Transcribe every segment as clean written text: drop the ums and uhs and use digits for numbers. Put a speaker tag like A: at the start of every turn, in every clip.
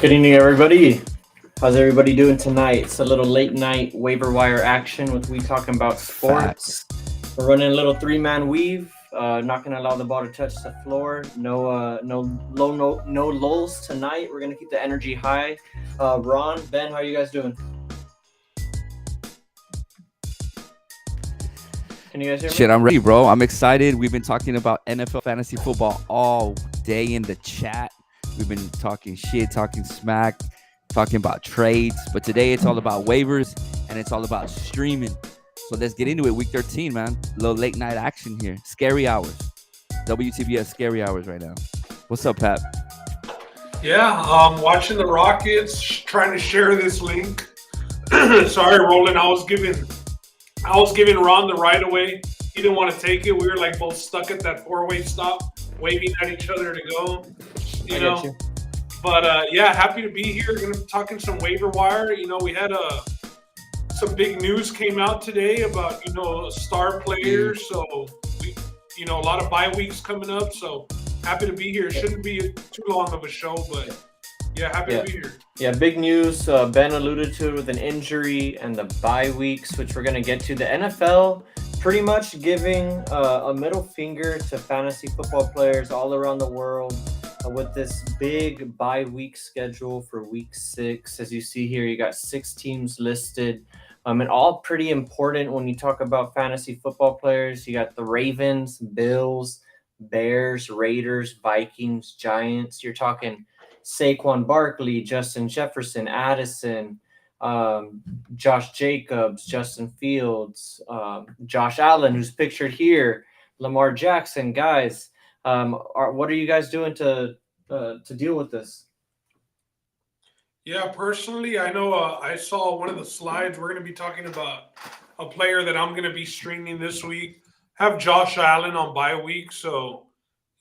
A: Good evening, everybody. How's everybody doing tonight? It's a little late night waiver wire action with we talking about
B: Facts.
A: sports. We're running a little three-man weave. Not gonna allow the ball to touch the floor. No lulls tonight. We're gonna keep the energy high. Ron, Ben, how are you guys doing? Can you guys hear me?
B: Shit, I'm ready, bro. I'm excited. We've been talking about NFL fantasy football all day in the chat. We've been talking shit, talking smack, talking about trades. But today it's all about waivers and it's all about streaming. So let's get into it. Week 13, man. A little late night action here. Scary hours. WTBS scary hours right now. What's up, Pat?
C: Yeah, watching the Rockets, trying to share this link. Sorry, Roland. I was giving Ron the right of way. He didn't want to take it. We were like both stuck at that four-way stop, waving at each other to go. You know.
A: You.
C: But yeah, happy to be here. Going to be talking some waiver wire. We had some big news came out today about star players. So a lot of bye weeks coming up. So happy to be here. Shouldn't be too long of a show, but yeah, happy to be here.
A: Yeah, big news. Ben alluded to it with an injury and the bye weeks, which we're going to get to. The NFL pretty much giving a middle finger to fantasy football players all around the world with this big bye week schedule for week 6. As you see here, you got 6 teams listed. And all pretty important when you talk about fantasy football players. You got the Ravens, Bills, Bears, Raiders, Vikings, Giants. You're talking Saquon Barkley, Justin Jefferson, Addison, Josh Jacobs, Justin Fields, Josh Allen, who's pictured here, Lamar Jackson. Guys, what are you guys doing to deal with this?
C: Yeah, personally, I know I saw one of the slides. We're going to be talking about a player that I'm going to be streaming this week. Have Josh Allen on bye week, so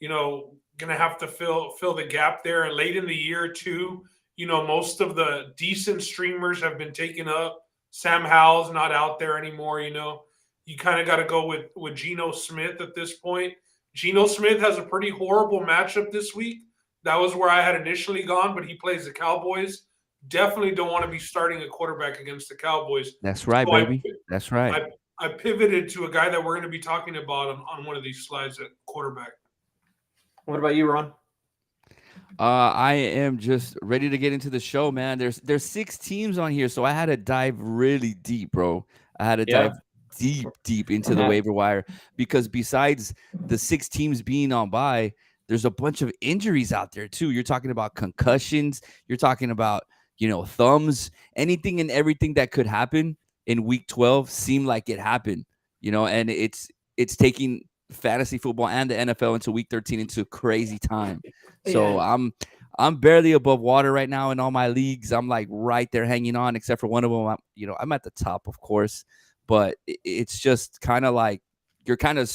C: going to have to fill the gap there. And late in the year too, most of the decent streamers have been taken up. Sam Howell's not out there anymore. You kind of got to go with Geno Smith at this point. Geno Smith has a pretty horrible matchup this week. That was where I had initially gone, but he plays the Cowboys. Definitely don't want to be starting a quarterback against the Cowboys.
B: That's right,
C: So
B: baby. That's right.
C: I pivoted to a guy that we're going to be talking about on one of these slides at quarterback.
A: What about you, Ron?
B: I am just ready to get into the show, man. There's 6 teams on here, so I had to dive really deep, bro. I had to dive deep into the waiver wire because besides the 6 teams being on bye, there's a bunch of injuries out there too. You're talking about concussions. You're talking about thumbs. Anything and everything that could happen in week 12 seemed like it happened. And it's taking fantasy football and the NFL into week 13 into crazy time. So I'm barely above water right now in all my leagues. I'm like right there hanging on, except for one of them. I'm at the top, of course, but it's just kind of like you're kind of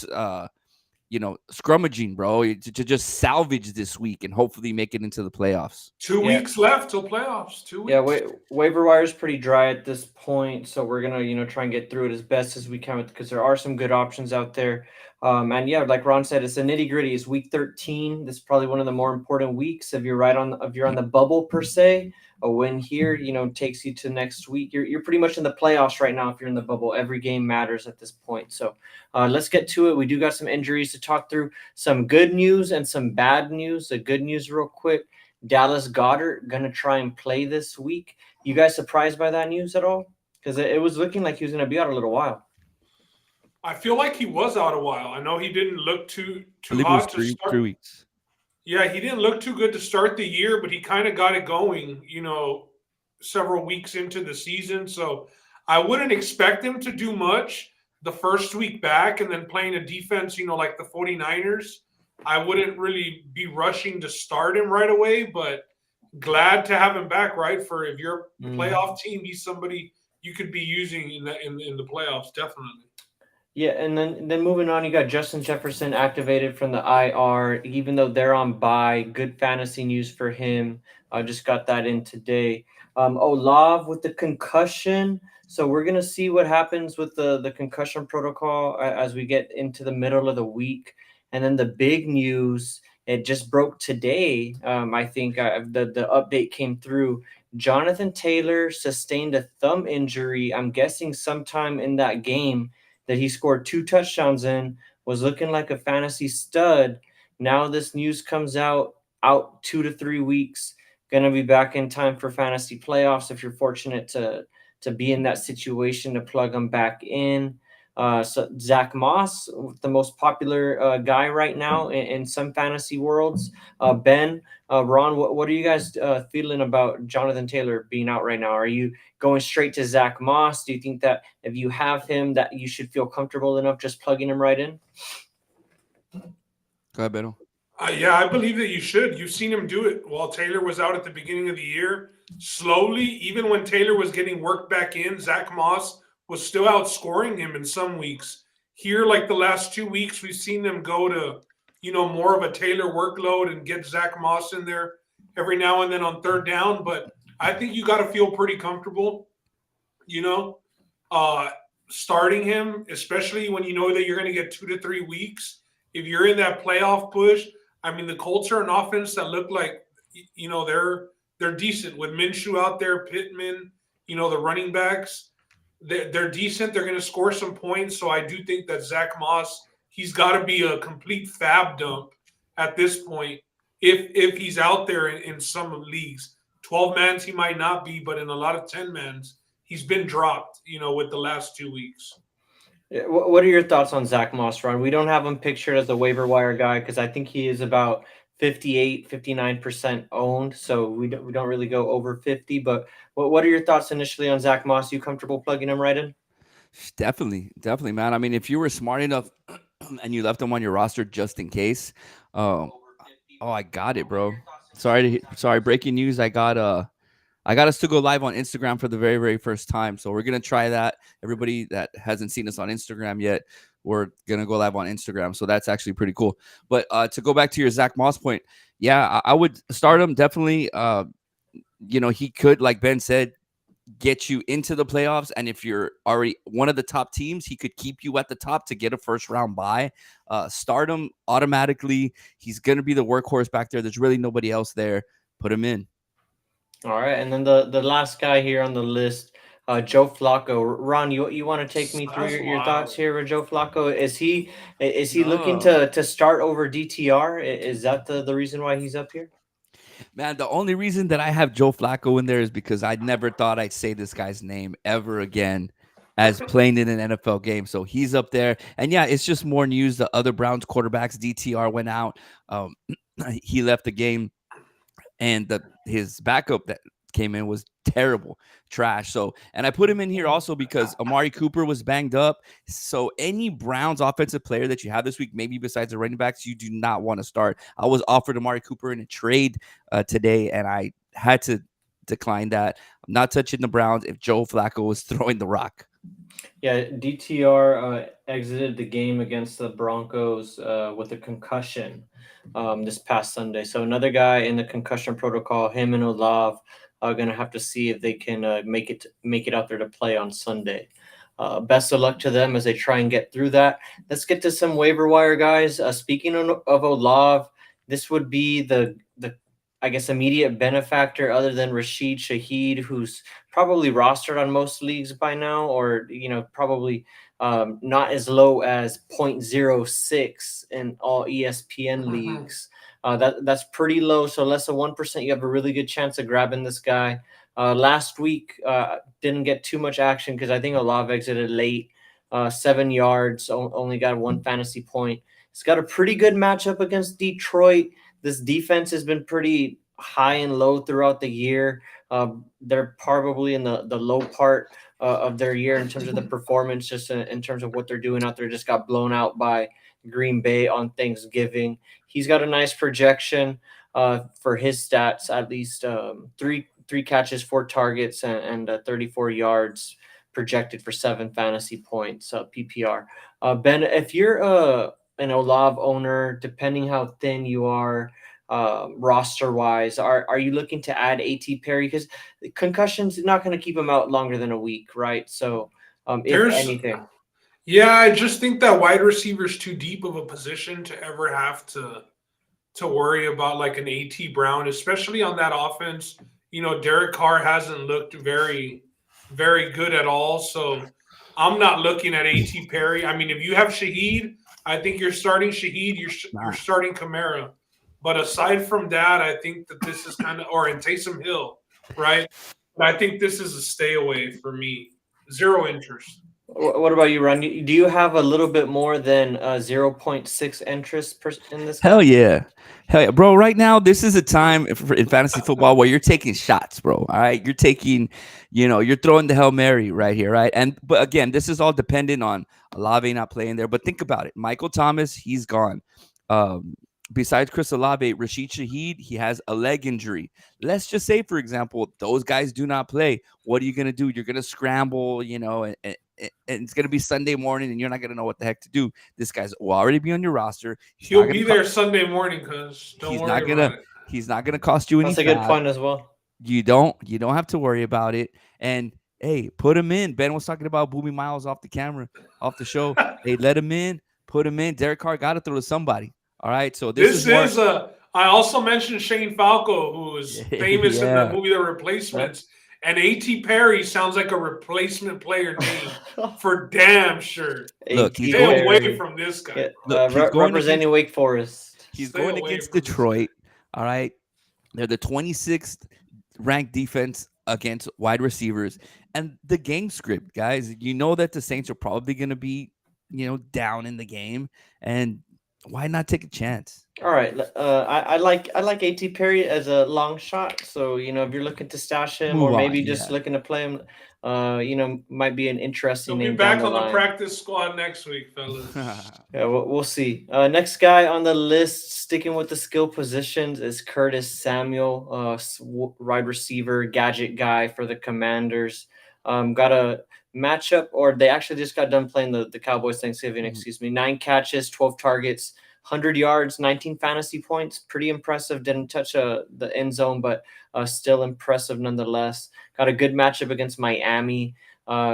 B: scrummaging, bro, to just salvage this week and hopefully make it into the playoffs.
C: 2 weeks left till playoffs. 2 weeks.
A: Yeah, waiver wire is pretty dry at this point, so we're gonna try and get through it as best as we can because there are some good options out there. And yeah, like Ron said, it's a nitty gritty. It's week 13. This is probably one of the more important weeks if you're on the bubble per se. A win here, takes you to next week. You're pretty much in the playoffs right now if you're in the bubble. Every game matters at this point. So let's get to it. We do got some injuries to talk through, some good news and some bad news. The good news real quick. Dallas Goedert going to try and play this week. You guys surprised by that news at all? Because it was looking like he was going to be out a little while.
C: I feel like he was out a while. I know he didn't look too
B: hot to start. 3 weeks.
C: Yeah, he didn't look too good to start the year, but he kind of got it going, several weeks into the season. So I wouldn't expect him to do much the first week back and then playing a defense, like the 49ers. I wouldn't really be rushing to start him right away, but glad to have him back, right? For if you're a playoff team, he's somebody you could be using in the playoffs, definitely.
A: Yeah, and then moving on, you got Justin Jefferson activated from the IR, even though they're on bye. Good fantasy news for him. I just got that in today. Olave with the concussion. So we're going to see what happens with the concussion protocol as we get into the middle of the week. And then the big news, it just broke today. I think the update came through. Jonathan Taylor sustained a thumb injury. I'm guessing sometime in that game that he scored 2 touchdowns in, was looking like a fantasy stud. Now this news comes out 2 to 3 weeks. Going to be back in time for fantasy playoffs if you're fortunate to be in that situation to plug him back in. So Zach Moss, the most popular guy right now in some fantasy worlds. Ben, Ron, what are you guys feeling about Jonathan Taylor being out right now? Are you going straight to Zach Moss? Do you think that if you have him, that you should feel comfortable enough just plugging him right in?
B: Go ahead, Beto.
C: Yeah, I believe that you should. You've seen him do it while Taylor was out at the beginning of the year. Slowly, even when Taylor was getting worked back in, Zach Moss was still outscoring him in some weeks. Here, like the last 2 weeks, we've seen them go to, more of a Taylor workload and get Zach Moss in there every now and then on third down. But I think you got to feel pretty comfortable, you know, uh, starting him, especially when you know that you're going to get 2 to 3 weeks. If you're in that playoff push, I mean, the Colts are an offense that look like, they're decent with Minshew out there, Pittman, the running backs. They're decent. They're going to score some points. So I do think that Zach Moss, he's got to be a complete fab dump at this point. If he's out there in some leagues, 12 mans he might not be, but in a lot of 10 mans, he's been dropped. With the last 2 weeks.
A: What are your thoughts on Zach Moss, Ron? We don't have him pictured as a waiver wire guy because I think he is about 58, 59% owned. So we don't really go over 50. But what are your thoughts initially on Zach Moss? You comfortable plugging him right in?
B: Definitely, man. I mean, if you were smart enough and you left him on your roster just in case, um, oh, I got it, bro. Sorry. Breaking news. I got us to go live on Instagram for the very, very first time. So we're gonna try that. Everybody that hasn't seen us on Instagram yet, we're gonna go live on Instagram. So that's actually pretty cool. But to go back to your Zach Moss point, yeah, I would start him definitely. He could, like Ben said, get you into the playoffs. And if you're already one of the top teams, he could keep you at the top to get a first round bye. Start him automatically. He's going to be the workhorse back there. There's really nobody else there. Put him in.
A: All right. And then the last guy here on the list, Joe Flacco. Ron, you want to take me through your thoughts here with Joe Flacco? Is he looking to start over DTR? Is that the reason why he's up here?
B: Man, the only reason that I have Joe Flacco in there is because I never thought I'd say this guy's name ever again as playing in an NFL game. So he's up there. And yeah, it's just more news. The other Browns quarterbacks, DTR, went out. He left the game, and his backup that came in was terrible, trash. So, and I put him in here also because Amari Cooper was banged up. So any Browns offensive player that you have this week, maybe besides the running backs, you do not want to start. I was offered Amari Cooper in a trade today, and I had to decline that. I'm not touching the Browns if Joe Flacco was throwing the rock.
A: Yeah, DTR exited the game against the Broncos with a concussion this past Sunday. So another guy in the concussion protocol. Him and Olave are going to have to see if they can make it out there to play on Sunday. Best of luck to them as they try and get through that. Let's get to some waiver wire guys. Speaking of Olave, this would be the I guess immediate benefactor other than Rashid Shaheed, who's probably rostered on most leagues by now, or probably not as low as 0.06 in all ESPN leagues. That's pretty low. So less than 1%, you have a really good chance of grabbing this guy. Last week didn't get too much action because I think Olave exited late, 7 yards, only got 1 fantasy point. It's got a pretty good matchup against Detroit. This defense has been pretty high and low throughout the year. They're probably in the low part of their year in terms of the performance, just in terms of what they're doing out there. Just got blown out by Green Bay on Thanksgiving. He's got a nice projection for his stats, at least three catches, 4 targets, and 34 yards projected for 7 fantasy points, PPR. Ben, if you're an Olave owner, depending how thin you are roster wise, are you looking to add A.T. Perry? Because concussions not going to keep him out longer than a week, right? So if anything,
C: Yeah, I just think that wide receiver is too deep of a position to ever have to worry about like an AT Brown, especially on that offense. Derek Carr hasn't looked very good at all. So I'm not looking at AT Perry. I mean, if you have Shaheed, I think you're starting Shaheed. You're
B: Nah.
C: starting Kamara. But aside from that, I think that this is kind of or in Taysom Hill, right? But I think this is a stay away for me. Zero interest.
A: What about you, Ron? Do you have a little bit more than 0.6 interest in this
B: Hell
A: guy?
B: yeah. Hell yeah. Bro, right now, this is a time in fantasy football where you're taking shots, bro. All right. You're taking, you're throwing the Hail Mary right here, right? But again, this is all dependent on Olave not playing there. But think about it. Michael Thomas, he's gone. Um, Besides Chris Olave, Rashid Shaheed, he has a leg injury. Let's just say, for example, those guys do not play. What are you going to do? You're going to scramble, and it's going to be Sunday morning and you're not going to know what the heck to do. This guy's will already be on your roster.
C: He'll be there Sunday morning, cuz don't
B: He's
C: worry
B: not gonna
C: about it.
B: he's not gonna cost you any
A: That's a good
B: fab.
A: point as well.
B: You don't have to worry about it. And hey, put him in. Ben was talking about Boomy Miles off the camera, off the show. Hey, let him in, put him in. Derek Carr got to throw to somebody. All right. So this is
C: This
B: more
C: is a. I also mentioned Shane Falco, who was famous in the
B: yeah.
C: movie The
A: Yep.
C: Replacements, and A.T. Perry sounds like a replacement player name for damn sure.
B: Look, he's
A: AT
C: Stay
B: going
C: away
A: Perry.
C: from this guy,
A: Yeah,
C: bro.
B: look, he's going against
A: representing Wake Forest.
B: he's
C: Stay
B: going
C: away
B: against
C: from this guy.
B: Detroit. All right. They're the 26th ranked defense against wide receivers. And the game script, guys, you know that the Saints are probably going to be, down in the game. And why not take a chance?
A: All right. I like AT Perry as a long shot. So if you're looking to stash him
B: Move
A: or
B: on.
A: maybe just
B: Yeah.
A: looking to play him, might be an interesting
C: He'll be
A: name down
C: back
A: the
C: on the
A: line.
C: practice squad next week, fellas.
A: Yeah, we'll see. Next guy on the list, sticking with the skill positions, is Curtis Samuel, wide receiver, gadget guy for the Commanders. Got a matchup, or they actually just got done playing the Cowboys Thanksgiving,
B: Mhm.
A: excuse me. 9 catches, 12 targets, 100 yards, 19 fantasy points. Pretty impressive. Didn't touch the end zone, but still impressive nonetheless. Got a good matchup against Miami.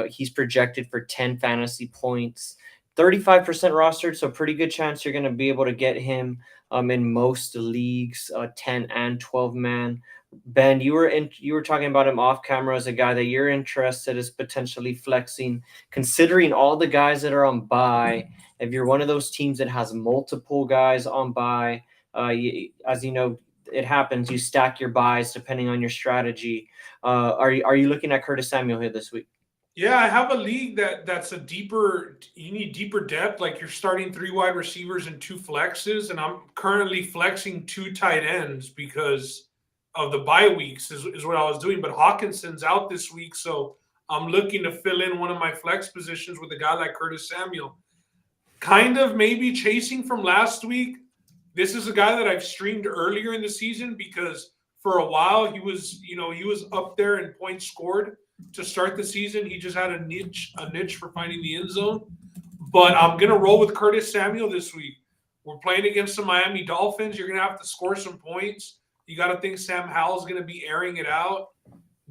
A: He's projected for 10 fantasy points. 35% rostered, so pretty good chance you're going to be able to get him in most leagues, 10 and 12 man. Ben, you were talking about him off camera as a guy that you're interested is potentially flexing, considering all the guys that are on bye. If you're one of those teams that has multiple guys on bye, as you know, it happens. You stack your buys depending on your strategy. Are you looking at Curtis Samuel here this week?
C: Yeah, I have a league that's a deeper. You need deeper depth. Like you're starting three wide receivers and two flexes, and I'm currently flexing two tight ends because of the bye weeks is what I was doing. But Hawkinson's out this week, so I'm looking to fill in one of my flex positions with a guy like Curtis Samuel. Kind of maybe chasing from last week. This is a guy that I've streamed earlier in the season because for a while he was up there in points scored to start the season. He just had a niche for finding the end zone. But I'm gonna roll with Curtis Samuel this week. We're playing against the Miami Dolphins. You're gonna have to score some points. You got to think Sam Howell's gonna be airing it out.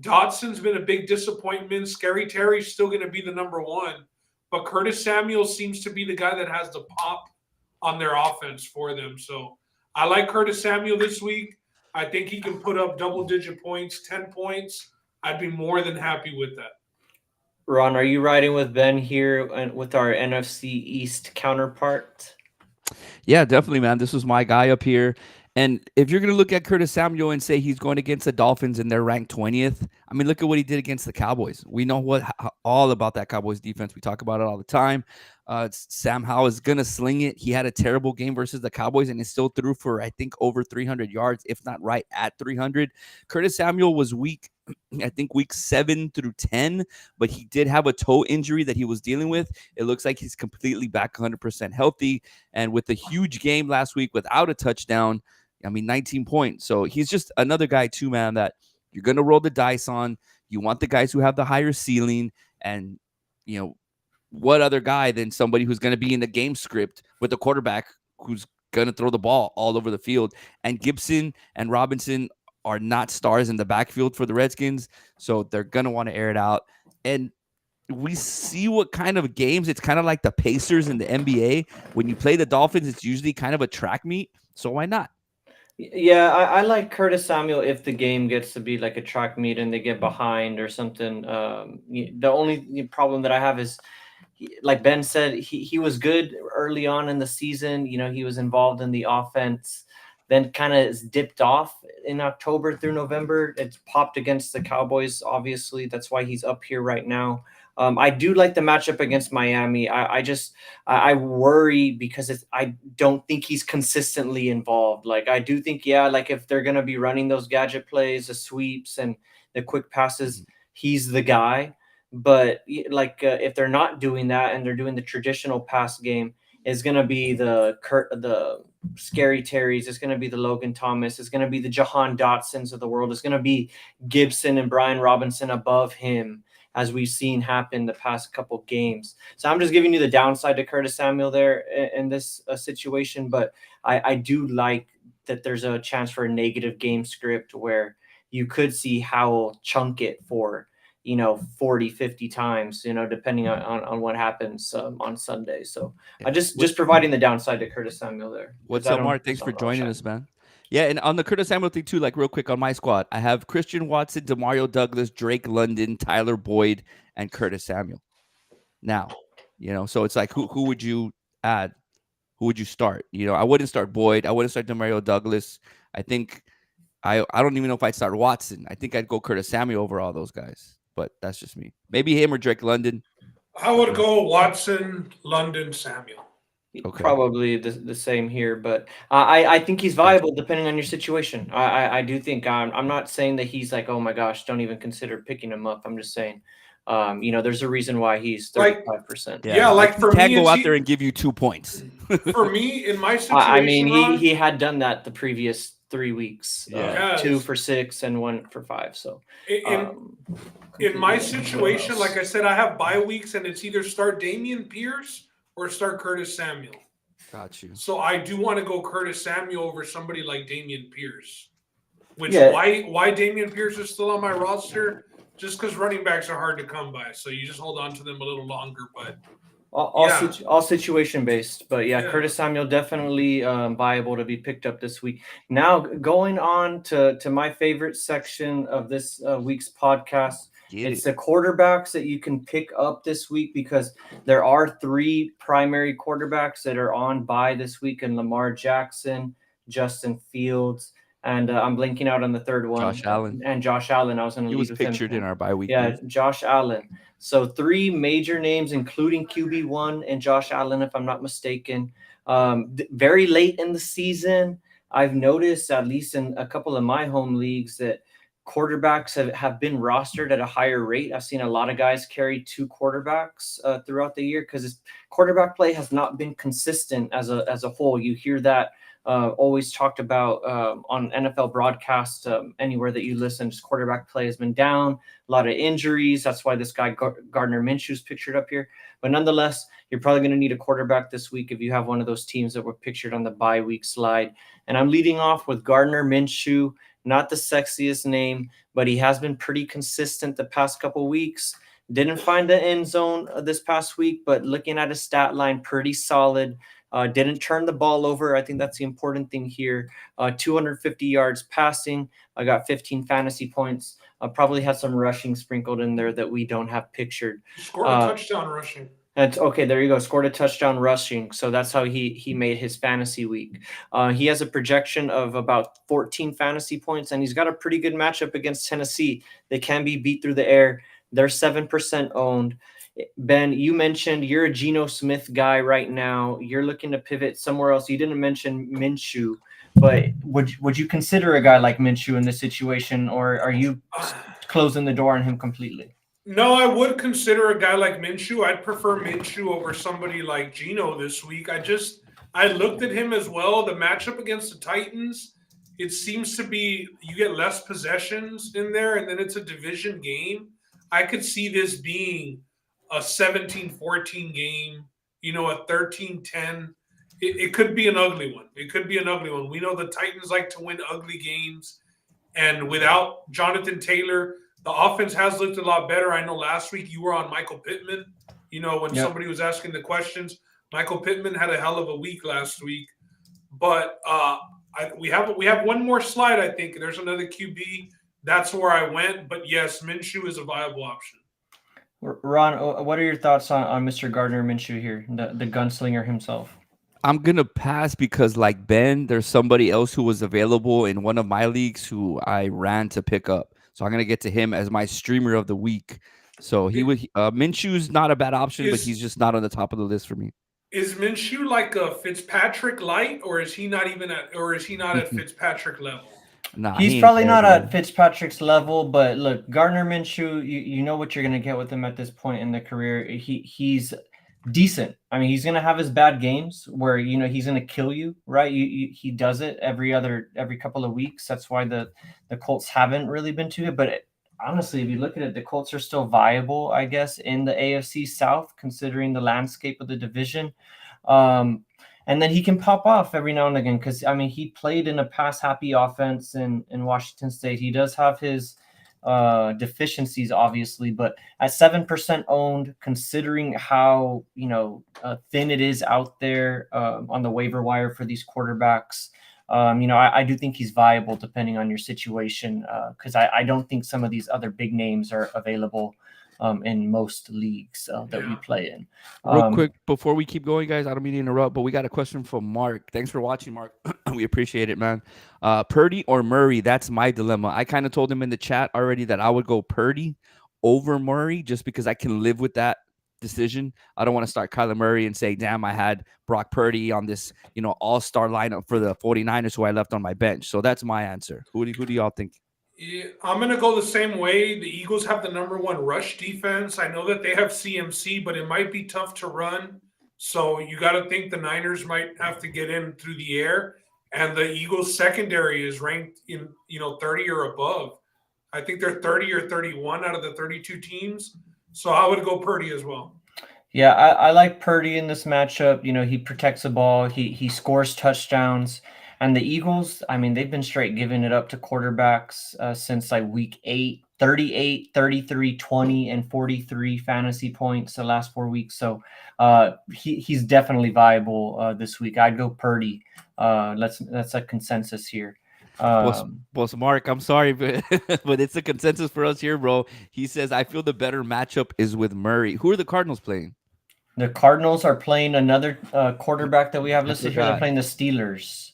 C: Dotson's been a big disappointment. Scary Terry's still going to be the number one, but Curtis Samuel seems to be the guy that has the pop on their offense for them. So I like Curtis Samuel this week. I think he can put up double-digit points, 10 points. I'd be more than happy with that.
A: Ron, are you riding with Ben here and with our NFC East counterpart?
B: Yeah, definitely, man. This was my guy up here. And if you're going to look at Curtis Samuel and say he's going against the Dolphins and they're ranked 20th, I mean, look at what he did against the Cowboys. We know all about that Cowboys defense. We talk about it all the time. Sam Howell is going to sling it. He had a terrible game versus the Cowboys and he still threw for, I think, over 300 yards, if not right at 300. Curtis Samuel was weak, I think, week 7 through 10, but he did have a toe injury that he was dealing with. It looks like he's completely back 100% healthy. And with a huge game last week without a touchdown, I mean, 19 points. So he's just another guy, too, man, that you're going to roll the dice on. You want the guys who have the higher ceiling. And, what other guy than somebody who's going to be in the game script with a quarterback who's going to throw the ball all over the field? And Gibson and Robinson are not stars in the backfield for the Redskins. So they're going to want to air it out. And we see what kind of games. It's kind of like the Pacers in the NBA. When you play the Dolphins, it's usually kind of a track meet. So why not?
A: Yeah, I like Curtis Samuel if the game gets to be like a track meet and they get behind or something. The only problem that I have is, like Ben said, he was good early on in the season. He was involved in the offense, then kind of dipped off in October through November. It's popped against the Cowboys, obviously. That's why he's up here right now. I do like the matchup against Miami. I worry because I don't think he's consistently involved. Like I do think, yeah, like if they're gonna be running those gadget plays, the sweeps and the quick passes, he's the guy. But like if they're not doing that and they're doing the traditional pass game, is going to be the Scary Terrys. It's going to be the Logan Thomas. It's going to be the Jahan Dotsons of the world. It's going to be Gibson and Brian Robinson above him, as we've seen happen the past couple games. So I'm just giving you the downside to Curtis Samuel there in this situation. But I do like that there's a chance for a negative game script where you could see Howell chunk it for 40, 50 times, depending on what happens on Sunday. So I just providing the downside to Curtis Samuel there.
B: What's up, Mark? Thanks for joining us, man. Yeah, and on the Curtis Samuel thing too, like real quick on my squad, I have Christian Watson, Demario Douglas, Drake London, Tyler Boyd, and Curtis Samuel. Now, so it's like who would you add? Who would you start? I wouldn't start Boyd. I wouldn't start Demario Douglas. I think I don't even know if I'd start Watson. I think I'd go Curtis Samuel over all those guys. But that's just me. Maybe him or Drake London.
C: I would go Watson, London, Samuel.
A: Okay. Probably the same here, but I think he's viable depending on your situation. I do think I'm not saying that he's like, oh my gosh, don't even consider picking him up. I'm just saying, there's a reason why he's 35%.
C: Yeah, like for me,
B: can't go out there and give you 2 points.
C: For me, in my situation,
A: I mean, he had done that the previous 3 weeks. 2 for 6 and 1 for 5. So
C: in my situation, like I said, I have bye weeks, and it's either start Dameon Pierce or start Curtis Samuel.
B: Got you.
C: So I do want to go Curtis Samuel over somebody like Dameon Pierce. Why Dameon Pierce is still on my roster? Just because running backs are hard to come by, so you just hold on to them a little longer. But
A: all situation based. But Curtis Samuel definitely viable to be picked up this week. Now going on to my favorite section of this week's podcast. It's the quarterbacks that you can pick up this week, because there are 3 primary quarterbacks that are on bye this week, and Lamar Jackson, Justin Fields, and I'm blanking out on the third one.
B: Josh Allen.
A: And Josh Allen. I was going to leave with him.
B: He was pictured in our bye week.
A: Yeah, Josh Allen. So 3 major names, including QB1 and Josh Allen, if I'm not mistaken. Very late in the season, I've noticed, at least in a couple of my home leagues, that quarterbacks have been rostered at a higher rate. I've seen a lot of guys carry 2 quarterbacks throughout the year, because quarterback play has not been consistent as a whole. You hear that always talked about on NFL broadcast, anywhere that you listen. Just quarterback play has been down, a lot of injuries. That's why this guy Gardner Minshew is pictured up here. But nonetheless, you're probably going to need a quarterback this week if you have one of those teams that were pictured on the bye week slide. And I'm leading off with Gardner Minshew. Not the sexiest name, but he has been pretty consistent the past couple weeks. Didn't find the end zone this past week, but looking at his stat line, pretty solid. Didn't turn the ball over. I think that's the important thing here. 250 yards passing. I got 15 fantasy points. Probably had some rushing sprinkled in there that we don't have pictured.
C: Scored a touchdown rushing.
A: That's okay. There you go. Scored a touchdown rushing. So that's how he made his fantasy week. He has a projection of about 14 fantasy points, and he's got a pretty good matchup against Tennessee. They can be beat through the air. They're 7% owned. Ben, you mentioned you're a Geno Smith guy right now. You're looking to pivot somewhere else. You didn't mention Minshew, but would you consider a guy like Minshew in this situation, or are you closing the door on him completely?
C: No, I would consider a guy like Minshew. I'd prefer Minshew over somebody like Geno this week. I looked at him as well. The matchup against the Titans, it seems to be you get less possessions in there, and then it's a division game. I could see this being a 17-14 game, a 13-10. It could be an ugly one. We know the Titans like to win ugly games. And without Jonathan Taylor, The offense has looked a lot better. I know last week you were on Michael Pittman. When
A: Yep.
C: somebody was asking the questions, Michael Pittman had a hell of a week last week. But we have one more slide. I think there's another QB. That's where I went. But yes, Minshew is a viable option.
A: Ron, what are your thoughts on Mr. Gardner Minshew here, the gunslinger himself?
B: I'm gonna pass because, like Ben, there's somebody else who was available in one of my leagues who I ran to pick up. So I'm gonna get to him as my streamer of the week. So he would Minshew's not a bad option, but he's just not on the top of the list for me.
C: Is Minshew like a Fitzpatrick light, or is he not at Fitzpatrick level?
B: Nah,
A: he's probably not at Fitzpatrick's level, but look, Gardner Minshew, you know what you're gonna get with him at this point in the career. He's decent. I mean, he's gonna have his bad games where he's gonna kill you, right? He does it every couple of weeks. That's why the Colts haven't really been too good. But honestly, if you look at it, the Colts are still viable, I guess, in the AFC South, considering the landscape of the division. And then he can pop off every now and again because, I mean, he played in a pass-happy offense in Washington State. He does have his deficiencies, obviously, but at 7% owned, considering how thin it is out there on the waiver wire for these quarterbacks, I do think he's viable depending on your situation because I don't think some of these other big names are available in most leagues that we play in.
B: Real quick, before we keep going, guys, I don't mean to interrupt, but we got a question from Mark. Thanks for watching, Mark. We appreciate it, man. Purdy or Murray? That's my dilemma. I kind of told him in the chat already that I would go Purdy over Murray just because I can live with that decision. I don't want to start Kyler Murray and say, damn, I had Brock Purdy on this, all-star lineup for the 49ers who I left on my bench. So that's my answer. Who do y'all think?
C: Yeah, I'm going to go the same way. The Eagles have the number one rush defense. I know that they have CMC, but it might be tough to run. So you got to think the Niners might have to get in through the air. And the Eagles secondary is ranked in 30 or above. I think they're 30 or 31 out of the 32 teams. So I would go Purdy as well.
A: Yeah, I like Purdy in this matchup. He protects the ball. He scores touchdowns. And the Eagles, I mean, they've been straight giving it up to quarterbacks since like week 8, 38, 33, 20, and 43 fantasy points the last 4 weeks. So he's definitely viable this week. I'd go Purdy. That's a consensus here.
B: Boss Mark, I'm sorry, but it's a consensus for us here, bro. He says, I feel the better matchup is with Murray. Who are the Cardinals playing?
A: The Cardinals are playing another quarterback that we have listed here. They're playing the Steelers.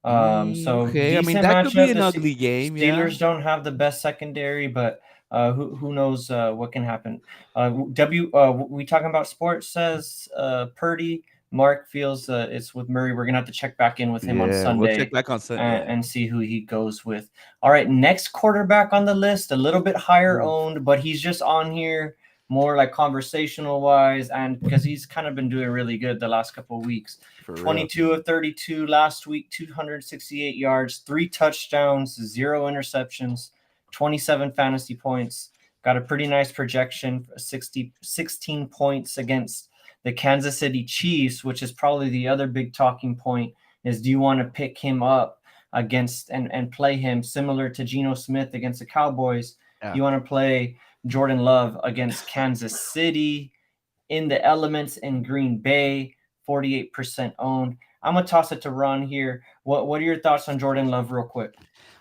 A: So
B: okay, I mean that could be an ugly game.
A: Steelers don't have the best secondary, but who knows what can happen. We talking about sports says Purdy. Mark feels it's with Murray. We're gonna have to check back in with him on Sunday.
B: We'll check back on Sunday
A: and see who he goes with. All right, next quarterback on the list, a little bit higher owned, but he's just on here more like conversational wise, and because he's kind of been doing really good the last couple of weeks. 22 of 32 last week, 268 yards, 3 touchdowns, 0 interceptions, 27 fantasy points. Got a pretty nice projection, 16 points against the Kansas City Chiefs, which is probably the other big talking point, is do you want to pick him up against and play him similar to Geno Smith against the Cowboys? Yeah. You want to play Jordan Love against Kansas City in the elements in Green Bay, 48% owned. I'm going to toss it to Ron here. What are your thoughts on Jordan Love real quick?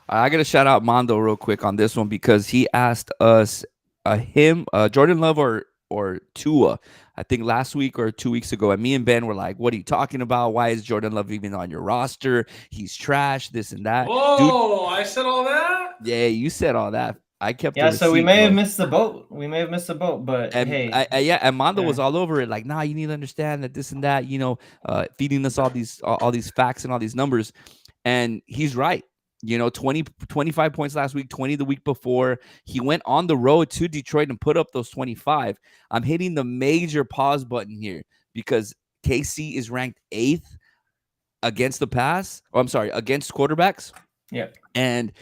B: I got to shout out Mondo real quick on this one because he asked us Jordan Love or Tua, I think last week or 2 weeks ago. And me and Ben were like, what are you talking about? Why is Jordan Love even on your roster? He's trash, this and that.
C: Oh, I said all that?
B: Yeah, you said all that. I kept
A: so we may have missed the boat. But
B: and
A: hey.
B: And Mondo was all over it. Like, nah, you need to understand that this and that, feeding us all these facts and all these numbers. And he's right. 25 points last week, 20 the week before. He went on the road to Detroit and put up those 25. I'm hitting the major pause button here because KC is ranked 8th against the pass. Against quarterbacks.
A: Yeah.
B: And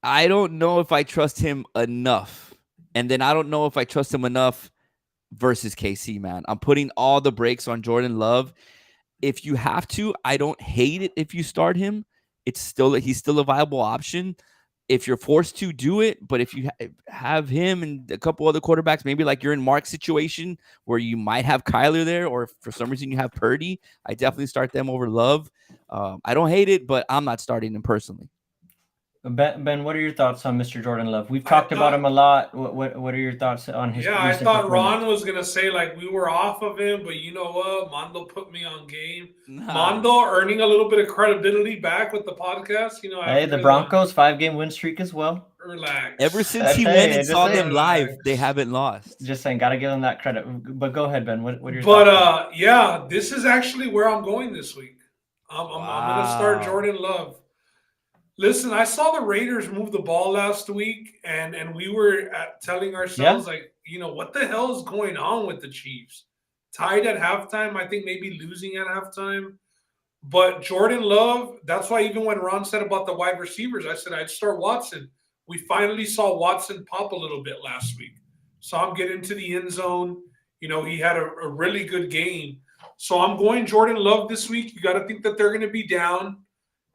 B: I don't know if I trust him enough. And then I don't know if I trust him enough versus KC, man. I'm putting all the brakes on Jordan Love. If you have to, I don't hate it if you start him. He's still a viable option. if you're forced to, do it. But if you have him and a couple other quarterbacks, maybe like you're in Mark's situation where you might have Kyler there, or for some reason you have Purdy, I definitely start them over Love. I don't hate it, but I'm not starting him personally.
A: Ben, what are your thoughts on Mr. Jordan Love? We've talked about him a lot. What are your thoughts on his?
C: Yeah, I thought Ron was gonna say like we were off of him, but you know what? Mondo put me on game. Mondo earning a little bit of credibility back with the podcast. You know,
A: hey, the Broncos 5-game win streak as well.
C: Relax.
B: Ever since he went and saw them live, they haven't lost.
A: Just saying, gotta give them that credit. But go ahead, Ben. What are your
C: thoughts? Yeah, this is actually where I'm going this week. I'm gonna start Jordan Love. Listen, I saw the Raiders move the ball last week, and we were telling ourselves, like, you know, what the hell is going on with the Chiefs? Tied at halftime, I think maybe losing at halftime. But Jordan Love, that's why even when Ron said about the wide receivers, I said I'd start Watson. We finally saw Watson pop a little bit last week. Saw him get into the end zone. You know, he had a really good game. So I'm going Jordan Love this week. You got to think that they're going to be down.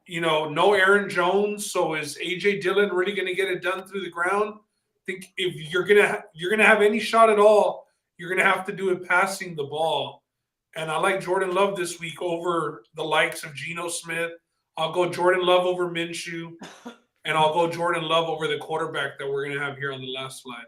C: You know, no Aaron Jones. So is A.J. Dillon really going to get it done through the ground? I think if you're gonna have any shot at all, you're going to have to do it passing the ball. And I like Jordan Love this week over the likes of Geno Smith. I'll go Jordan Love over Minshew. And I'll go Jordan Love over the quarterback that we're going to have here on the last slide.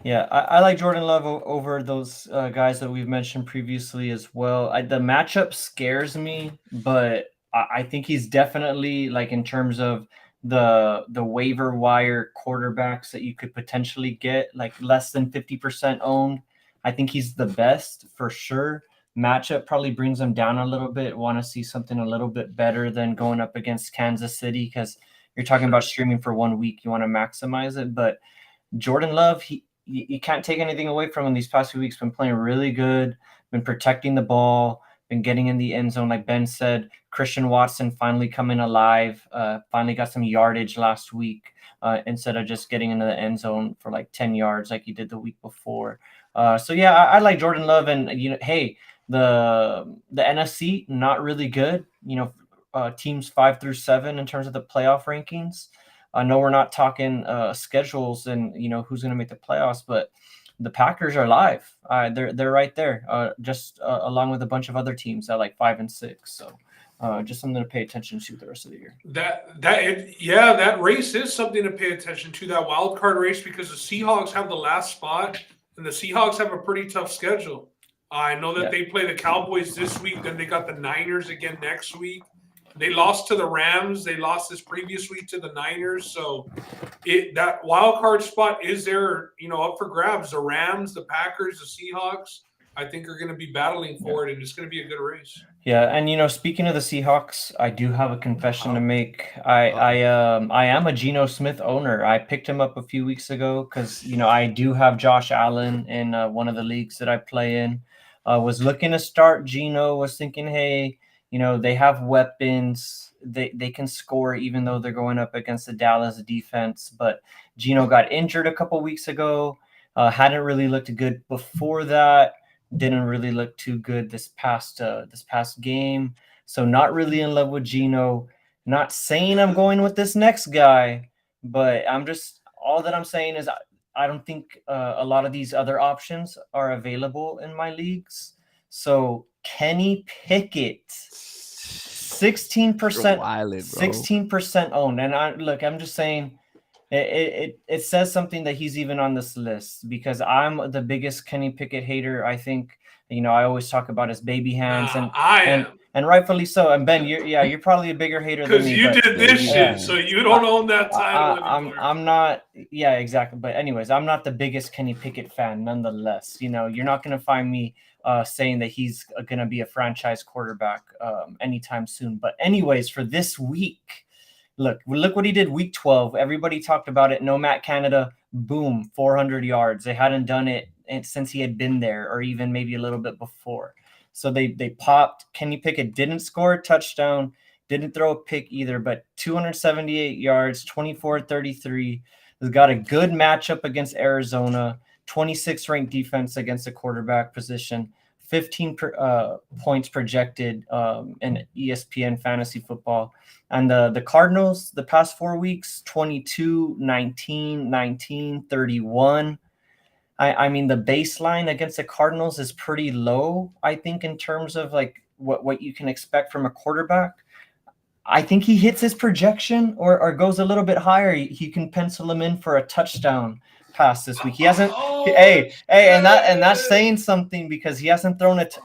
A: Yeah, I like Jordan Love over those guys that we've mentioned previously as well. The matchup scares me, but I think he's definitely, like, in terms of the waiver wire quarterbacks that you could potentially get, like less than 50% owned. I think he's the best for sure. Matchup probably brings him down a little bit. Want to see something a little bit better than going up against Kansas City, because you're talking about streaming for 1 week. You want to maximize it. But Jordan Love, you can't take anything away from him these past few weeks. Been playing really good, been protecting the ball, been getting in the end zone. Like Ben said, Christian Watson finally coming alive, finally got some yardage last week instead of just getting into the end zone for like 10 yards like he did the week before. So yeah, I like Jordan Love. And, you know, hey, the NFC, not really good. You know, teams 5 through 7 in terms of the playoff rankings. I know we're not talking schedules and, you know, who's going to make the playoffs, but the Packers are live. They're right there, just along with a bunch of other teams at like 5 and 6. So just something to pay attention to the rest of the year.
C: That race is something to pay attention to, that wild card race, because the Seahawks have the last spot, and the Seahawks have a pretty tough schedule. I know that they play the Cowboys this week, then they got the Niners again next week. They lost to the Rams. They lost this previous week to the Niners. So that wild card spot is there, you know, up for grabs. The Rams, the Packers, the Seahawks, I think are going to be battling for it, and it's going to be a good race.
A: Yeah, and, you know, speaking of the Seahawks, I do have a confession to make. I am a Geno Smith owner. I picked him up a few weeks ago because, you know, I do have Josh Allen in one of the leagues that I play in. Was looking to start Geno, was thinking, hey, you know, they have weapons. They can score even though they're going up against the Dallas defense. But Geno got injured a couple weeks ago. Hadn't really looked good before that. Didn't really look too good this past game. So not really in love with Geno. Not saying I'm going with this next guy, but all that I'm saying is I don't think a lot of these other options are available in my leagues. So Kenny Pickett, 16% owned. And I'm just saying it says something that he's even on this list, because I'm the biggest Kenny Pickett hater. I think, you know, I always talk about his baby hands, and rightfully so. And Ben, you're probably a bigger hater than me.
C: Because you did this shit, so you don't own that title anymore.
A: I'm not. Yeah, exactly. But anyways, I'm not the biggest Kenny Pickett fan. Nonetheless, you know, you're not going to find me saying that he's going to be a franchise quarterback anytime soon. But anyways, for this week, look what he did week 12. Everybody talked about it. No Matt Canada, boom, 400 yards. They hadn't done it since he had been there, or even maybe a little bit before. So they popped. Kenny Pickett didn't score a touchdown, didn't throw a pick either, but 278 yards, 24-33. He's got a good matchup against Arizona, 26th ranked defense against the quarterback position. 15 points projected in ESPN fantasy football. And the Cardinals, the past 4 weeks, 22, 19, 19, 31. I mean, the baseline against the Cardinals is pretty low, I think, in terms of like what you can expect from a quarterback. I think he hits his projection or goes a little bit higher. He can pencil him in for a touchdown pass this week. He hasn't. And that's saying something because he hasn't thrown it.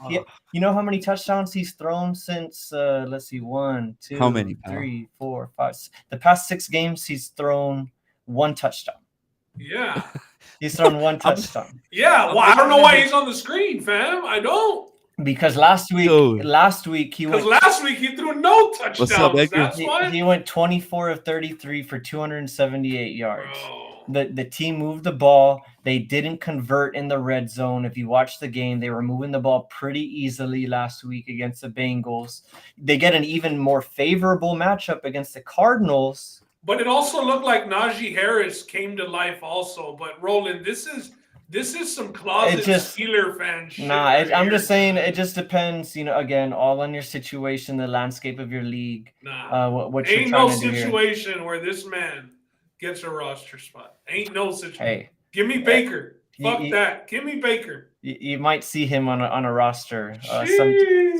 A: You know how many touchdowns he's thrown since? Let's see, 1, 2,
B: How many,
A: 3, 4, 5. The past 6 games, he's thrown 1 touchdown.
C: Yeah,
A: he's thrown 1 touchdown.
C: Yeah, well, I don't know why he's on the screen, fam. I don't.
A: Because last week he
C: threw no touchdowns.
B: What's up, Edgar?
C: That's why
A: he went 24 of 33 for 278 yards. The team moved the ball. They didn't convert in the red zone. If you watch the game, they were moving the ball pretty easily last week against the Bengals. They get an even more favorable matchup against the Cardinals.
C: But it also looked like Najee Harris came to life also. But Roland, this is some closet Steeler fan shit.
A: I'm just saying it just depends, again, all on your situation, the landscape of your league. What you're trying to do.
C: Ain't no situation where this man gets a roster spot. Ain't no situation.
A: Hey,
C: give me Baker. Fuck that. Give me Baker.
A: You might see him on a roster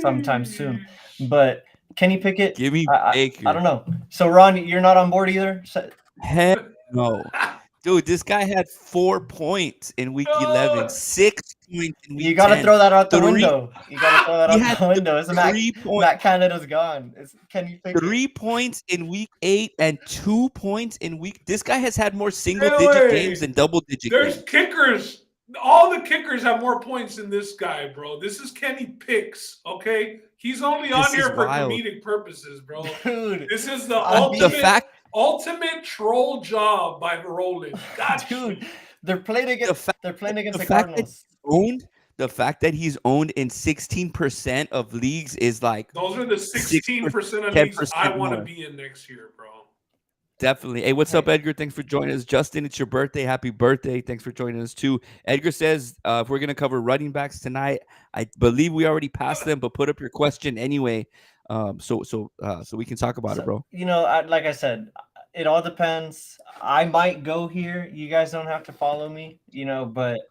A: sometime soon. But Kenny Pickett,
B: give me Baker.
A: I don't know. So Ron, you're not on board either?
B: Heck no. Dude, this guy had 4 points in week 11, 6 points in week 10.
A: You got to throw that out the window. You got to throw that out the window. Isn't Matt Canada's gone? Can you pick
B: 3 points in week 8 and 2 points in week. This guy has had more single-digit games than double-digit games.
C: There's kickers. All the kickers have more points than this guy, bro. This is Kenny Picks, okay? He's only on here for comedic purposes, bro.
A: Dude,
C: this is the ultimate troll job by Roland.
A: Dude, they're playing against the Cardinals.
B: The fact that he's owned in 16% of leagues is like
C: those are the 16% of leagues I want to be in next year, bro.
B: Definitely. Hey, what's up, Edgar? Thanks for joining us. Justin, it's your birthday. Happy birthday. Thanks for joining us, too. Edgar says if we're going to cover running backs tonight, I believe we already passed them, but put up your question anyway so we can talk about it, bro.
A: Like I said, it all depends. I might go here. You guys don't have to follow me, but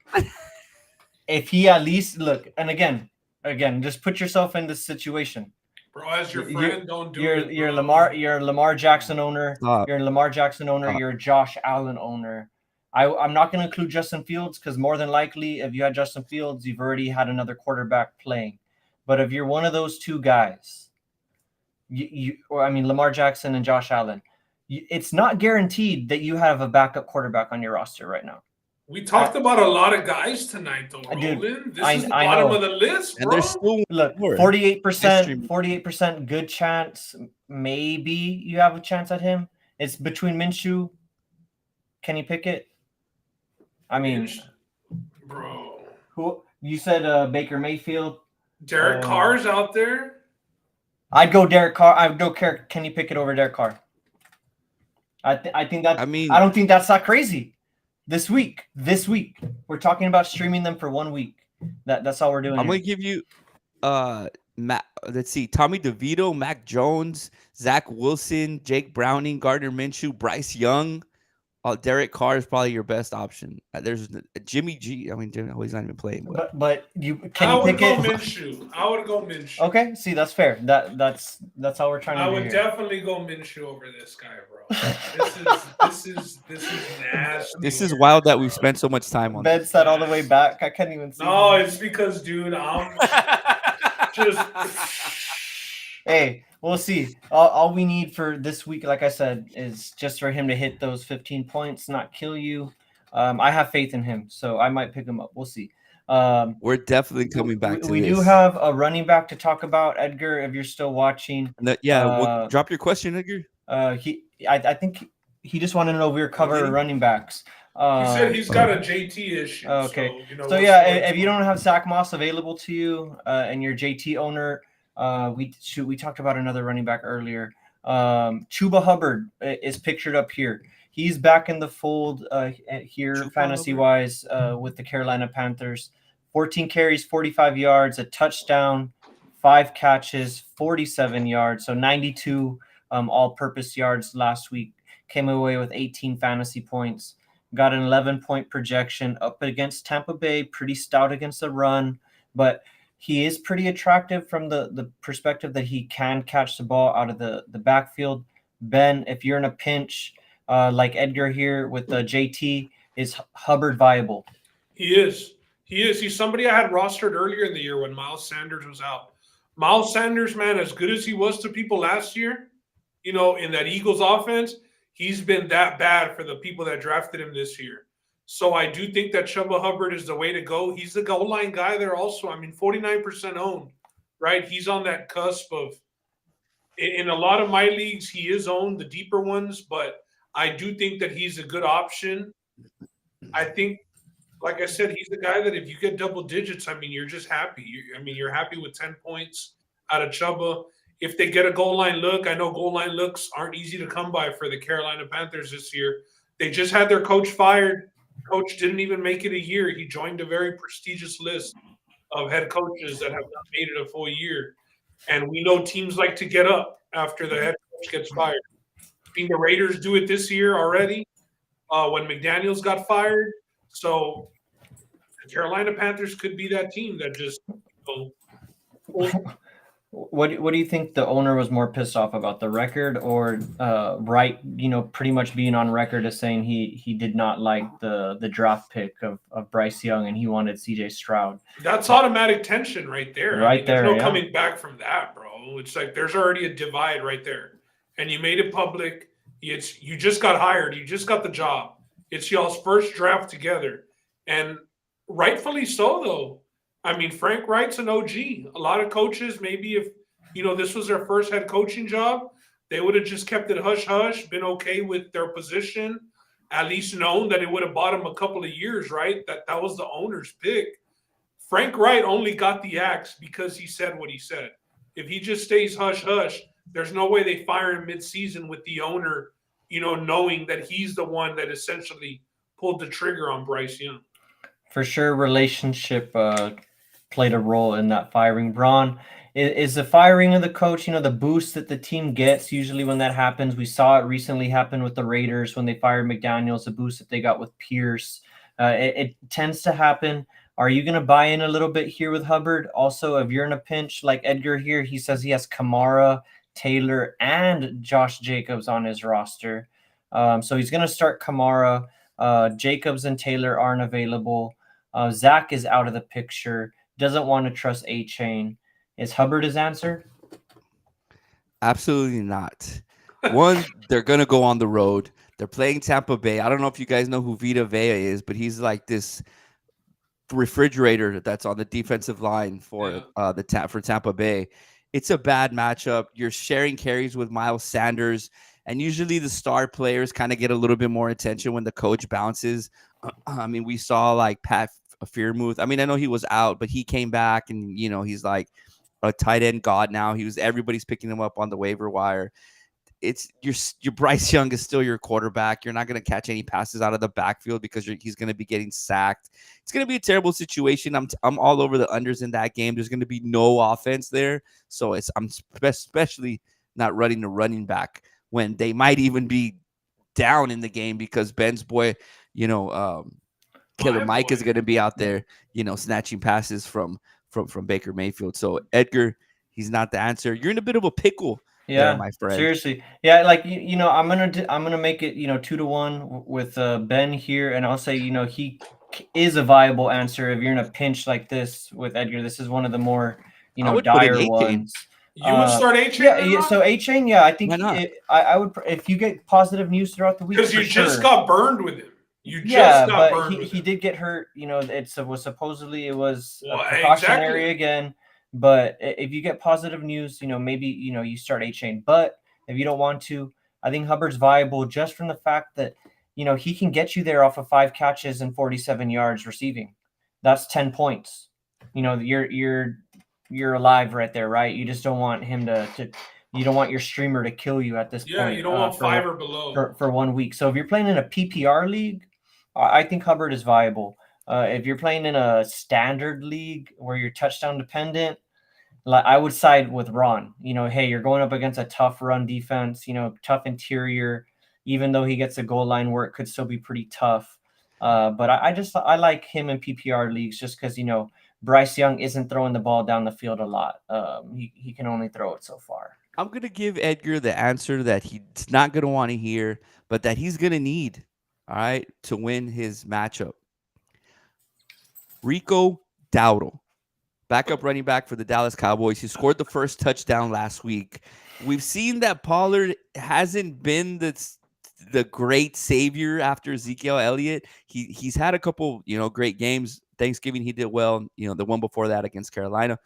A: if he at least look, and again, just put yourself in this situation.
C: Bro, as your friend, don't do it.
A: You're a Lamar Jackson owner. You're a Lamar Jackson owner. You're a Josh Allen owner. I'm not going to include Justin Fields because more than likely, if you had Justin Fields, you've already had another quarterback playing. But if you're one of those two guys, Lamar Jackson and Josh Allen, it's not guaranteed that you have a backup quarterback on your roster right now.
C: We talked about a lot of guys tonight, though, Roland. This is the bottom of the list, bro.
B: And there's still
A: 48% good chance. Maybe you have a chance at him. It's between Minshew, Kenny Pickett.
C: Bro.
A: Who you said? Baker Mayfield.
C: Derek Carr's out there.
A: I'd go Derek Carr. I'd go Kenny Pickett over Derek Carr. I think that. I don't think that's not crazy. This week, we're talking about streaming them for 1 week. That's all we're doing.
B: I'm going to give you, let's see, Tommy DeVito, Mac Jones, Zach Wilson, Jake Browning, Gardner Minshew, Bryce Young. Derek Carr is probably your best option. There's Jimmy G. He's not even playing.
A: But
C: I would go Minshew.
A: Okay, see, that's fair. That's how we're trying to do.
C: I would definitely go Minshew over this guy, bro. This is nasty.
B: This is wild that we've spent so much time on.
A: Ben sat all the way back. I can't even see.
C: No, it's because, dude, I'm just.
A: Hey, we'll see. All we need for this week, like I said, is just for him to hit those 15 points, not kill you. I have faith in him, so I might pick him up. We'll see.
B: We're definitely coming back to
A: we
B: this.
A: do have a running back to talk about, Edgar, if you're still watching.
B: We'll drop your question, Edgar.
A: I think he just wanted to know if we were covering running backs.
C: He said he's got a JT issue.
A: Okay. If you don't have Zach Moss available to you and you're JT owner, we talked about another running back earlier. Chuba Hubbard is pictured up here. He's back in the fold here, fantasy-wise, with the Carolina Panthers. 14 carries, 45 yards, a touchdown, 5 catches, 47 yards. So 92 all-purpose yards last week. Came away with 18 fantasy points. Got an 11-point projection up against Tampa Bay. Pretty stout against the run, but he is pretty attractive from the perspective that he can catch the ball out of the backfield. Ben, if you're in a pinch, like Edgar here with the JT, is Hubbard viable?
C: He is. He is. He's somebody I had rostered earlier in the year when Miles Sanders was out. Miles Sanders, man, as good as he was to people last year, in that Eagles offense, he's been that bad for the people that drafted him this year. So I do think that Chuba Hubbard is the way to go. He's the goal line guy there also. I mean, 49% owned, right? He's on that cusp of, in a lot of my leagues, he is owned, the deeper ones, but I do think that he's a good option. I think, like I said, he's the guy that if you get double digits, I mean, you're just happy. You're happy with 10 points out of Chuba. If they get a goal line look, I know goal line looks aren't easy to come by for the Carolina Panthers this year. They just had their coach fired. Coach didn't even make it a year. He joined a very prestigious list of head coaches that have not made it a full year. And we know teams like to get up after the head coach gets fired. I think the Raiders do it this year already when McDaniels got fired. So the Carolina Panthers could be that team that just
A: What do you think the owner was more pissed off about, the record or Wright, pretty much being on record as saying he did not like the draft pick of Bryce Young and he wanted CJ Stroud?
C: That's automatic tension right there.
A: Right there,
C: there's no coming back from that, bro. It's like there's already a divide right there. And you made it public. You just got hired. You just got the job. It's y'all's first draft together. And rightfully so, though. I mean, Frank Wright's an OG. A lot of coaches, maybe if, this was their first head coaching job, they would have just kept it hush-hush, been okay with their position, at least known that it would have bought them a couple of years, right? That was the owner's pick. Frank Wright only got the axe because he said what he said. If he just stays hush-hush, there's no way they fire him mid-season with the owner, knowing that he's the one that essentially pulled the trigger on Bryce Young.
A: For sure, relationship played a role in that firing. Braun, is the firing of the coach, the boost that the team gets usually when that happens. We saw it recently happen with the Raiders when they fired McDaniels, the boost that they got with Pierce. It tends to happen. Are you going to buy in a little bit here with Hubbard? Also, if you're in a pinch like Edgar here, he says he has Kamara, Taylor, and Josh Jacobs on his roster. So he's going to start Kamara. Jacobs and Taylor aren't available. Zach is out of the picture. Doesn't want to trust A-Chain. Is Hubbard his answer?
B: Absolutely not. One, they're going to go on the road. They're playing Tampa Bay. I don't know if you guys know who Vita Vea is, but he's like this refrigerator that's on the defensive line for Tampa Bay. It's a bad matchup. You're sharing carries with Miles Sanders, and usually the star players kind of get a little bit more attention when the coach bounces. I mean, we saw like Pat Freiermuth. I mean, I know he was out, but he came back and, he's like a tight end god now. Everybody's picking him up on the waiver wire. It's your Bryce Young is still your quarterback. You're not going to catch any passes out of the backfield because he's going to be getting sacked. It's going to be a terrible situation. I'm all over the unders in that game. There's going to be no offense there. So I'm especially not running the running back when they might even be down in the game because Ben's boy, Killer Mike is going to be out there, snatching passes from Baker Mayfield. So Edgar, he's not the answer. You're in a bit of a pickle.
A: Yeah,
B: there, my friend.
A: Seriously. Yeah, like I'm gonna make it 2-1 with Ben here, and I'll say he is a viable answer if you're in a pinch like this with Edgar. This is one of the more dire ones.
C: You would start A-Chain?
A: Yeah. So A-Chain, yeah, I think I would if you get positive news throughout the week
C: because you just got burned with him.
A: He did get hurt. It was supposedly precautionary again. But if you get positive news, maybe you start A-Chain. But if you don't want to, I think Hubbard's viable just from the fact that he can get you there off of 5 catches and 47 yards receiving. That's 10 points. You're alive right there, right? You just don't want him to you don't want your streamer to kill you at this point.
C: Yeah, you don't want 5 or below
A: for 1 week. So if you're playing in a PPR league, I think Hubbard is viable. If you're playing in a standard league where you're touchdown dependent, like I would side with Ron. Hey, you're going up against a tough run defense. Tough interior. Even though he gets a goal line where it could still be pretty tough. But I like him in PPR leagues just because Bryce Young isn't throwing the ball down the field a lot. He can only throw it so far.
B: I'm going to give Edgar the answer that he's not going to want to hear, but that he's going to need, all right, to win his matchup. Rico Dowdle, backup running back for the Dallas Cowboys. He scored the first touchdown last week. We've seen that Pollard hasn't been the great savior after Ezekiel Elliott. He's had a couple, great games. Thanksgiving, he did well. The one before that against Carolina.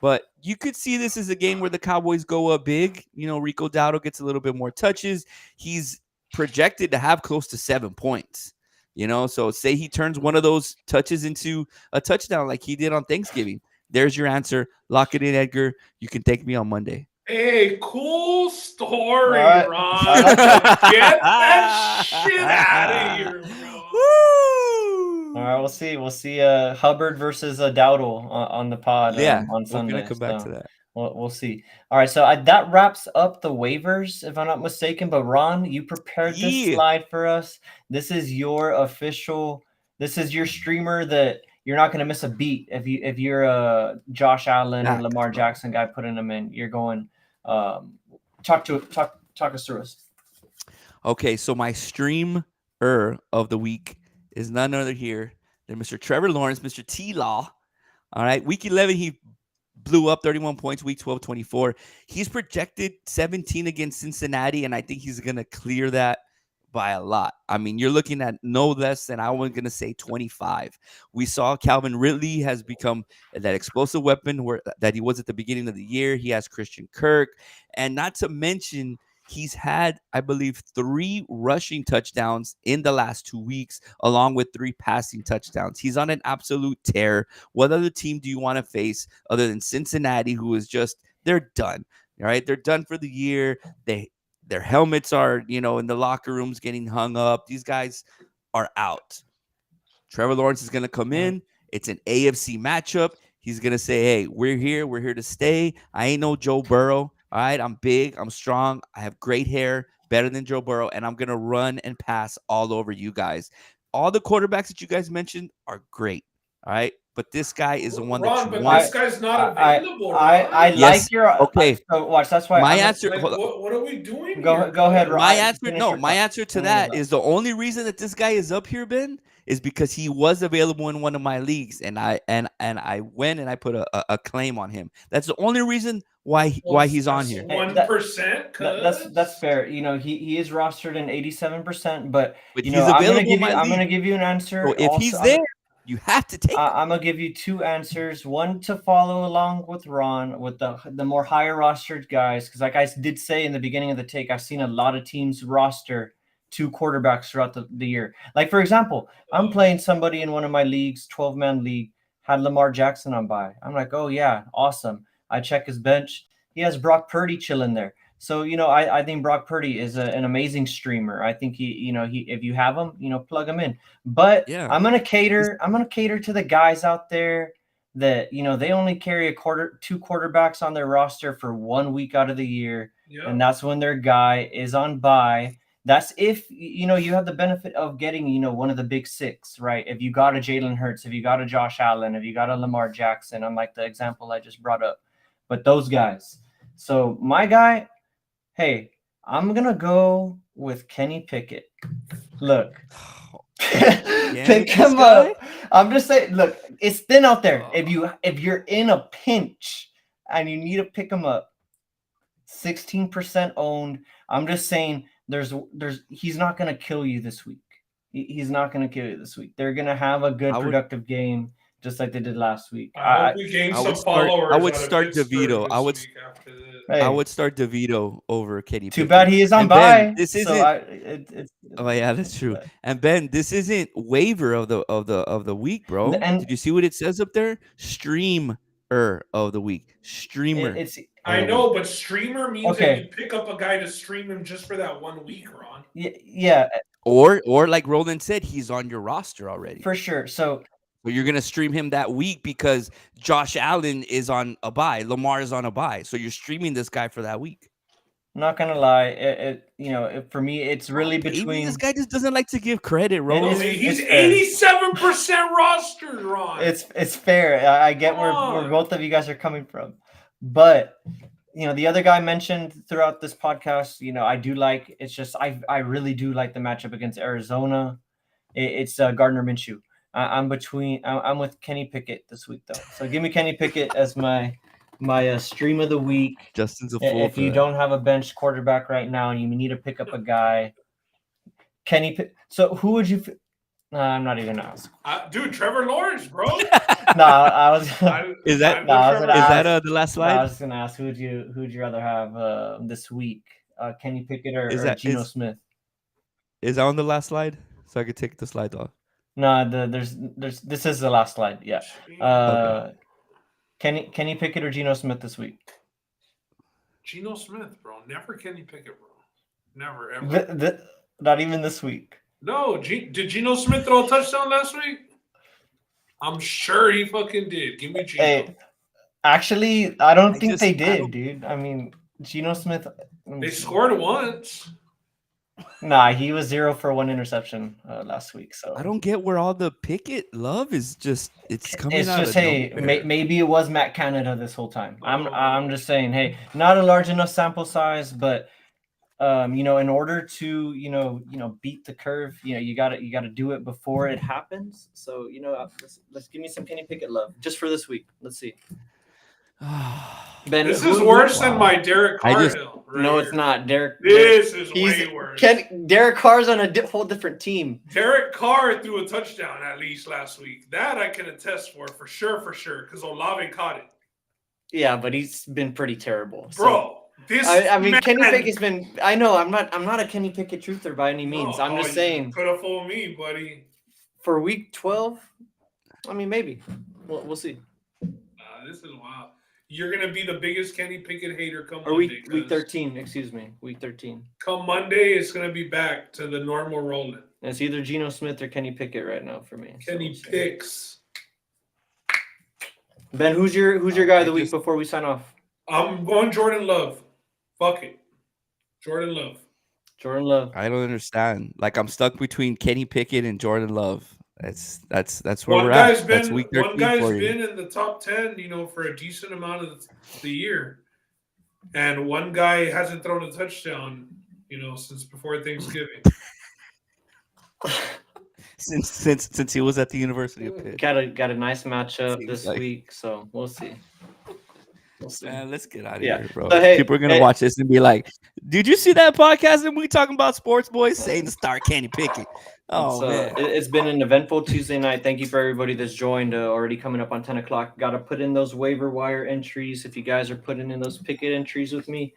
B: But you could see this as a game where the Cowboys go up big. Rico Dowdle gets a little bit more touches. He's projected to have close to 7 points. So say he turns one of those touches into a touchdown like he did on Thanksgiving. There's your answer. Lock it in, Edgar. You can thank me on Monday.
C: Hey, cool story,
A: right.
C: Ron. Get that shit out of here, bro.
A: All right, we'll see. We'll see Hubbard versus Dowdle on the pod on Sunday.
B: We're gonna come back to that.
A: We'll see. All right, so that wraps up the waivers, if I'm not mistaken. But Ron, you prepared this slide for us. This is your official. This is your streamer that you're not going to miss a beat if you're a Josh Allen or Lamar Jackson guy putting them in. You're going. Talk us through us.
B: Okay, so my streamer of the week is none other here than Mr. Trevor Lawrence, Mr. T-Law. All right, week 11, he blew up 31 points, week 12, 24. He's projected 17 against Cincinnati, and I think he's going to clear that by a lot. I mean, you're looking at no less than, I was going to say 25. We saw Calvin Ridley has become that explosive weapon that he was at the beginning of the year. He has Christian Kirk, and not to mention, he's had, I believe, 3 rushing touchdowns in the last 2 weeks, along with 3 passing touchdowns. He's on an absolute tear. What other team do you want to face other than Cincinnati, who is just, they're done. All right, they're done for the year. Their helmets are, in the locker rooms getting hung up. These guys are out. Trevor Lawrence is going to come in. It's an AFC matchup. He's going to say, hey, we're here. We're here to stay. I ain't no Joe Burrow. All right, I'm big, I'm strong, I have great hair, better than Joe Burrow, and I'm going to run and pass all over you guys. All the quarterbacks that you guys mentioned are great, all right? But this guy is the one that you want.
C: This guy's not available,
A: I like your...
B: Okay.
A: So watch, that's why...
B: My answer...
C: what are we doing
A: Go ahead, Ron.
B: My answer to that is the only reason that this guy is up here, Ben, is because he was available in one of my leagues, and I went and I put a claim on him. That's the only reason why he's on here.
C: 1%.
A: That's fair. He is rostered in 87%, but
B: he's available.
A: I'm gonna give you an answer.
B: So if he's there, you have to take.
A: I'm gonna give you 2 answers. One to follow along with Ron with the more higher rostered guys, because like I did say in the beginning of the take, I've seen a lot of teams roster 2 quarterbacks throughout the year. Like, for example, I'm playing somebody in one of my leagues, 12-man league, had Lamar Jackson on bye. I'm like, oh yeah, awesome. I check his bench. He has Brock Purdy chilling there. So, I think Brock Purdy is an amazing streamer. I think he if you have him, plug him in. But yeah. I'm gonna cater to the guys out there that they only carry 2 quarterbacks on their roster for 1 week out of the year, and that's when their guy is on bye. That's if you have the benefit of getting one of the big 6, right? If you got a Jalen Hurts, if you got a Josh Allen, if you got a Lamar Jackson, unlike the example I just brought up, but those guys. So my guy, hey, I'm gonna go with Kenny Pickett. Look, pick him up. I'm just saying. Look, it's thin out there. If you're in a pinch and you need to pick him up, 16% owned. I'm just saying. He's not going to kill you this week. He's not going to kill you this week. They're going to have a good productive game just like they did last week.
C: I would
B: start DeVito. I would start DeVito over Kenny Pickett.
A: Too bad he is on bye.
B: This isn't. Oh yeah, that's true. And Ben, this isn't waiver of the week, bro. Did you see what it says up there? Streamer of the week. Streamer.
C: I know, but streamer means that you pick up a guy to stream him just for that 1 week, Ron.
A: Yeah.
B: Or like Roland said, he's on your roster already.
A: For sure. So
B: So you're gonna stream him that week because Josh Allen is on a bye, Lamar is on a bye. So you're streaming this guy for that week.
A: I'm not gonna lie, for me, it's really
B: Baby,
A: between.
B: this guy just doesn't like to give credit, bro.
C: He's 87% rostered, Ron.
A: It's fair. I get where both of you guys are coming from, but the other guy mentioned throughout this podcast, I do like. It's just I really do like the matchup against Arizona. It's Gardner Minshew. I'm with Kenny Pickett this week though. So give me Kenny Pickett as my stream of the week.
B: Justin's a fool.
A: If you don't have a bench quarterback right now and you need to pick up a guy, so who would you? I'm not even gonna ask.
C: Dude, Trevor Lawrence, bro.
A: I was.
B: Is that the last slide?
A: I was just gonna ask who'd you rather have this week, Kenny Pickett or Geno Smith?
B: Is that on the last slide? So I could take the slides off.
A: No, this is the last slide. Yeah. Okay. Kenny Pickett or Geno Smith this week?
C: Geno Smith, bro. Never Kenny Pickett, bro. Never ever.
A: Not even this week.
C: No, did Geno Smith throw a touchdown last week? I'm sure he fucking did. Give me Geno.
A: Hey, actually, I don't think they did, dude. I mean, Geno Smith.
C: They scored once.
A: Nah, he was 0 for 1 interception last week. So
B: I don't get where all the Pickett love is. It's coming. It's
A: just maybe it was Matt Canada this whole time. I'm just saying, hey, not a large enough sample size, but in order to beat the curve, you gotta do it before it happens. So let's give me some Kenny Pickett love just for this week. Let's see.
C: Ben, this is worse than my Derek Carr hill.
A: No, it's not.
C: This is way worse.
A: Derek Carr's on a whole different team.
C: Derek Carr threw a touchdown at least last week. That I can attest for sure, because Olave caught it.
A: Yeah, but he's been pretty terrible.
C: Bro,
A: Kenny Pickett's been. I know. I'm not a Kenny Pickett truther by any means. I'm just saying.
C: Could have fooled me, buddy.
A: For week 12, maybe. We'll see.
C: This is wild. You're gonna be the biggest Kenny Pickett hater come
A: Monday. Week 13, excuse me. Week 13.
C: Come Monday, it's gonna be back to the normal rolling.
A: It's either Geno Smith or Kenny Pickett right now for me.
C: Kenny picks.
A: Ben, who's your guy of the week before we sign off?
C: I'm going Jordan Love. Fuck it. Jordan Love.
B: I don't understand. Like I'm stuck between Kenny Pickett and Jordan Love. That's where we're at. That's week 13
C: one guy's been in the top 10, for a decent amount of the year, and one guy hasn't thrown a touchdown, since before Thanksgiving.
B: since he was at the University of Pitt.
A: Got a nice matchup this week, so we'll see.
B: Man, let's get out of here, bro.
A: So, hey,
B: people are gonna watch this and be like, "Did you see that podcast? And we talking about sports, boys saying to start Kenny Pickett." Oh man,
A: it's been an eventful Tuesday night. Thank you for everybody that's joined. Already coming up on 10 o'clock. Got to put in those waiver wire entries. If you guys are putting in those Pickett entries with me,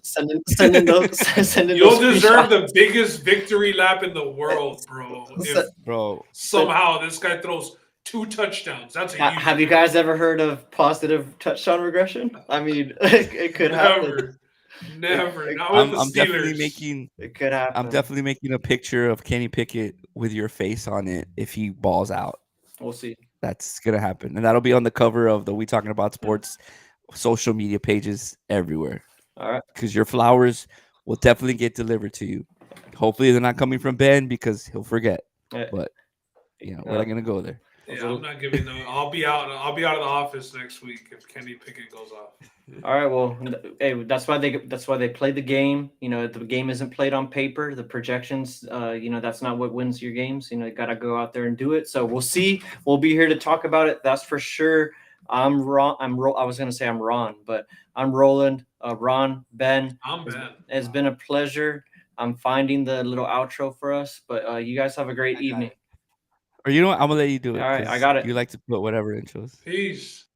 A: send in those.
C: You'll deserve the biggest victory lap in the world, bro. If somehow this guy throws 2 touchdowns. That's
A: have you guys ever heard of positive touchdown regression? I mean, it could happen.
C: Never.
B: I'm definitely making.
A: It could happen.
B: I'm definitely making a picture of Kenny Pickett with your face on it if he balls out.
A: We'll see.
B: That's gonna happen, and that'll be on the cover of the We Talking About Sports social media pages everywhere.
A: All right.
B: Because your flowers will definitely get delivered to you. Hopefully, they're not coming from Ben because he'll forget. But we're not gonna go there.
C: Yeah, I'm not giving them. I'll be out of the office next week if Kenny Pickett goes off.
A: All right. Well, hey, that's why they play the game. The game isn't played on paper. The projections, that's not what wins your games. You got to go out there and do it. So we'll see. We'll be here to talk about it. That's for sure. I'm Ron. I was gonna say I'm Ron, but I'm Roland. Ron, Ben.
C: I'm Ben.
A: It's been a pleasure. I'm finding the little outro for us, but you guys have a great evening.
B: Or you know what? I'm gonna let you do it.
A: All right, I got it.
B: You like to put whatever intros.
C: Peace.